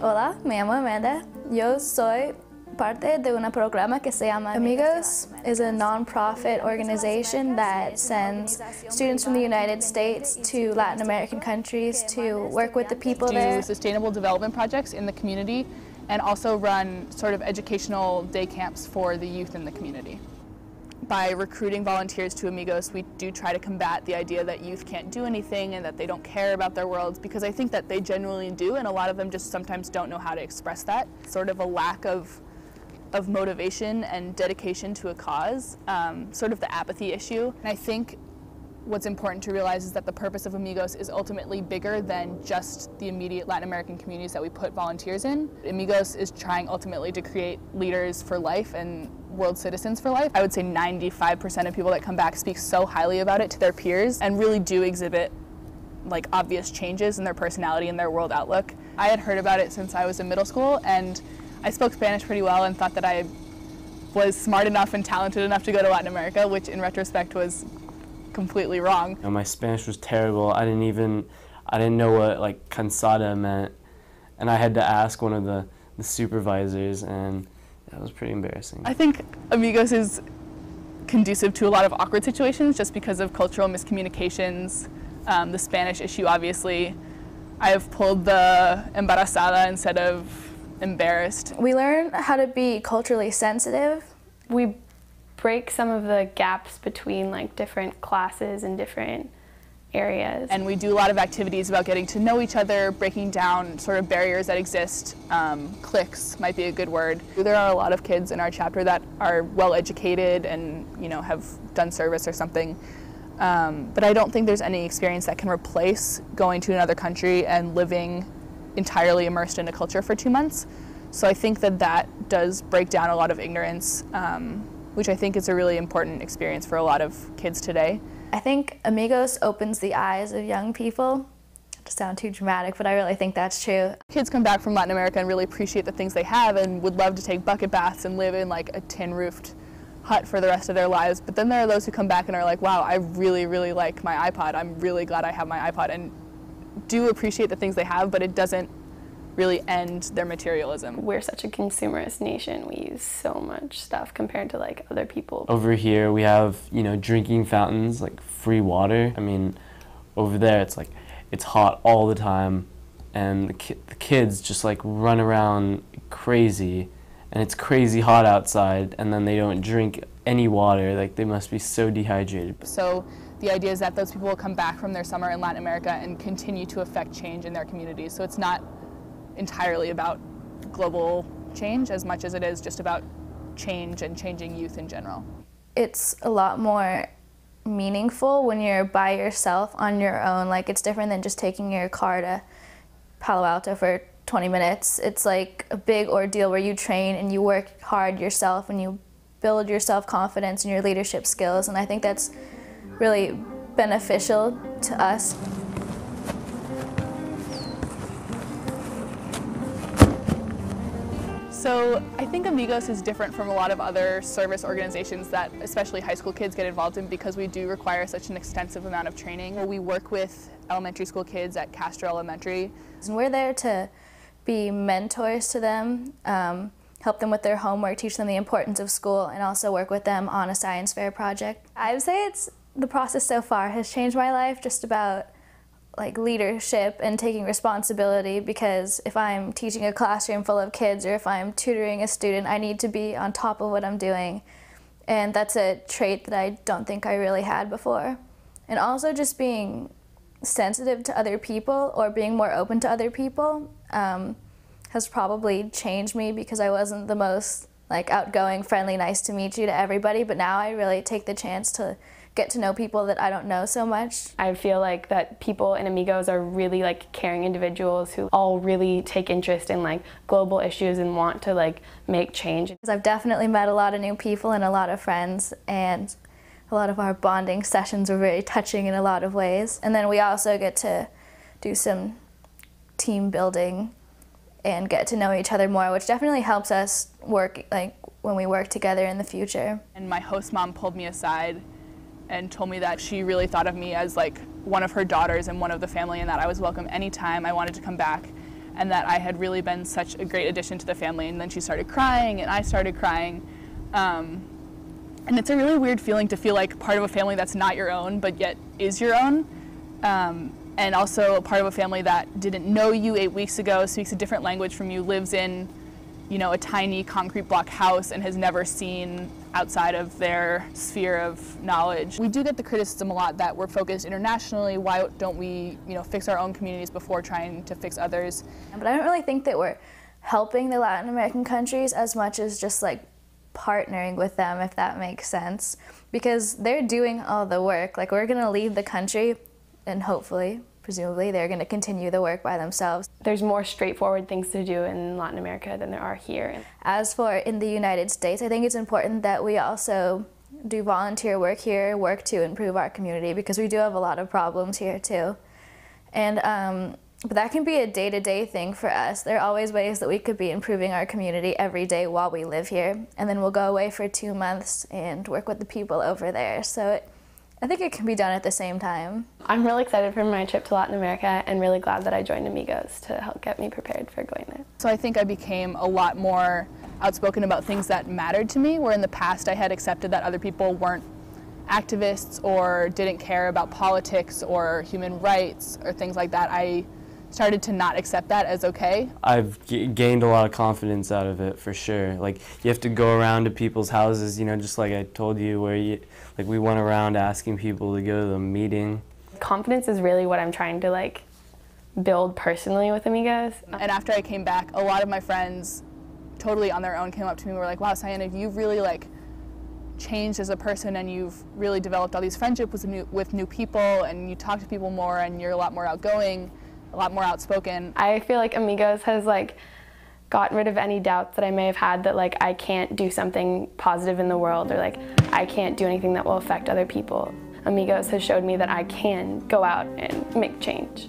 Hola, me llamo Amanda. Yo soy parte de un programa que se llama Amigos. Is a non-profit organization that sends students from the United States to Latin American countries to work with the people there. Do sustainable development projects in the community and also run sort of educational day camps for the youth in the community. By recruiting volunteers to Amigos, we do try to combat the idea that youth can't do anything and that they don't care about their worlds, because I think that they genuinely do, and a lot of them just sometimes don't know how to express that. Sort of a lack of motivation and dedication to a cause, sort of the apathy issue. And I think what's important to realize is that the purpose of Amigos is ultimately bigger than just the immediate Latin American communities that we put volunteers in. Amigos is trying ultimately to create leaders for life and world citizens for life. I would say 95% of people that come back speak so highly about it to their peers and really do exhibit like obvious changes in their personality and their world outlook. I had heard about it since I was in middle school, and I spoke Spanish pretty well and thought that I was smart enough and talented enough to go to Latin America, which in retrospect was completely wrong. My Spanish was terrible. I didn't know what like cansada meant, and I had to ask one of the supervisors, and that was pretty embarrassing. I think Amigos is conducive to a lot of awkward situations just because of cultural miscommunications, the Spanish issue obviously. I have pulled the embarazada instead of embarrassed. We learn how to be culturally sensitive. We break some of the gaps between like different classes and different areas. And we do a lot of activities about getting to know each other, breaking down sort of barriers that exist. Cliques might be a good word. There are a lot of kids in our chapter that are well educated and have done service or something. But I don't think there's any experience that can replace going to another country and living entirely immersed in a culture for 2 months. So I think that does break down a lot of ignorance, which I think is a really important experience for a lot of kids today. I think Amigos opens the eyes of young people. Not to sound too dramatic, but I really think that's true. Kids come back from Latin America and really appreciate the things they have and would love to take bucket baths and live in like a tin-roofed hut for the rest of their lives. But then there are those who come back and are like, wow, I really, really like my iPod. I'm really glad I have my iPod, and do appreciate the things they have, but it doesn't really end their materialism. We're such a consumerist nation. We use so much stuff compared to like other people. Over here we have, drinking fountains, like free water. I mean, over there it's hot all the time, and the kids just like run around crazy, and it's crazy hot outside, and then they don't drink any water. Like, they must be so dehydrated. So the idea is that those people will come back from their summer in Latin America and continue to affect change in their communities. So it's not entirely about global change as much as it is just about change and changing youth in general. It's a lot more meaningful when you're by yourself on your own. Like, it's different than just taking your car to Palo Alto for 20 minutes. It's like a big ordeal where you train and you work hard yourself and you build your self-confidence and your leadership skills, and I think that's really beneficial to us. So I think Amigos is different from a lot of other service organizations that especially high school kids get involved in, because we do require such an extensive amount of training. We work with elementary school kids at Castro Elementary. And we're there to be mentors to them, help them with their homework, teach them the importance of school, and also work with them on a science fair project. I would say the process so far has changed my life, just about like leadership and taking responsibility, because if I'm teaching a classroom full of kids or if I'm tutoring a student, I need to be on top of what I'm doing. And that's a trait that I don't think I really had before. And also just being sensitive to other people or being more open to other people has probably changed me, because I wasn't the most like outgoing, friendly, nice to meet you to everybody, but now I really take the chance to get to know people that I don't know so much. I feel like that people in Amigos are really like caring individuals who all really take interest in like global issues and want to like make change. I've definitely met a lot of new people and a lot of friends, and a lot of our bonding sessions were very touching in a lot of ways. And then we also get to do some team building and get to know each other more, which definitely helps us work, like when we work together in the future. And my host mom pulled me aside and told me that she really thought of me as like one of her daughters and one of the family, and that I was welcome anytime I wanted to come back, and that I had really been such a great addition to the family. And then she started crying and I started crying. And it's a really weird feeling to feel like part of a family that's not your own but yet is your own. And also a part of a family that didn't know you 8 weeks ago, speaks a different language from you, lives in, you know, a tiny concrete block house and has never seen outside of their sphere of knowledge. We do get the criticism a lot that we're focused internationally. Why don't we, you know, fix our own communities before trying to fix others? But I don't really think that we're helping the Latin American countries as much as just like partnering with them, if that makes sense, because they're doing all the work. Like, we're gonna leave the country and hopefully, presumably, they're going to continue the work by themselves. There's more straightforward things to do in Latin America than there are here. As for in the United States, I think it's important that we also do volunteer work here, work to improve our community, because we do have a lot of problems here too. And but that can be a day-to-day thing for us. There are always ways that we could be improving our community every day while we live here, and then we'll go away for 2 months and work with the people over there. So I think it can be done at the same time. I'm really excited for my trip to Latin America and really glad that I joined Amigos to help get me prepared for going there. So I think I became a lot more outspoken about things that mattered to me, where in the past I had accepted that other people weren't activists or didn't care about politics or human rights or things like that. I started to not accept that as okay. I've gained a lot of confidence out of it, for sure. Like, you have to go around to people's houses, you know, just like I told you, where we went around asking people to go to the meeting. Confidence is really what I'm trying to like build personally with Amigos. And after I came back, a lot of my friends totally on their own came up to me and were like, wow, Sayana, you've really like changed as a person, and you've really developed all these friendships with new people, and you talk to people more, and you're a lot more outgoing, a lot more outspoken. I feel like Amigos has like gotten rid of any doubts that I may have had that like I can't do something positive in the world, or like I can't do anything that will affect other people. Amigos has showed me that I can go out and make change.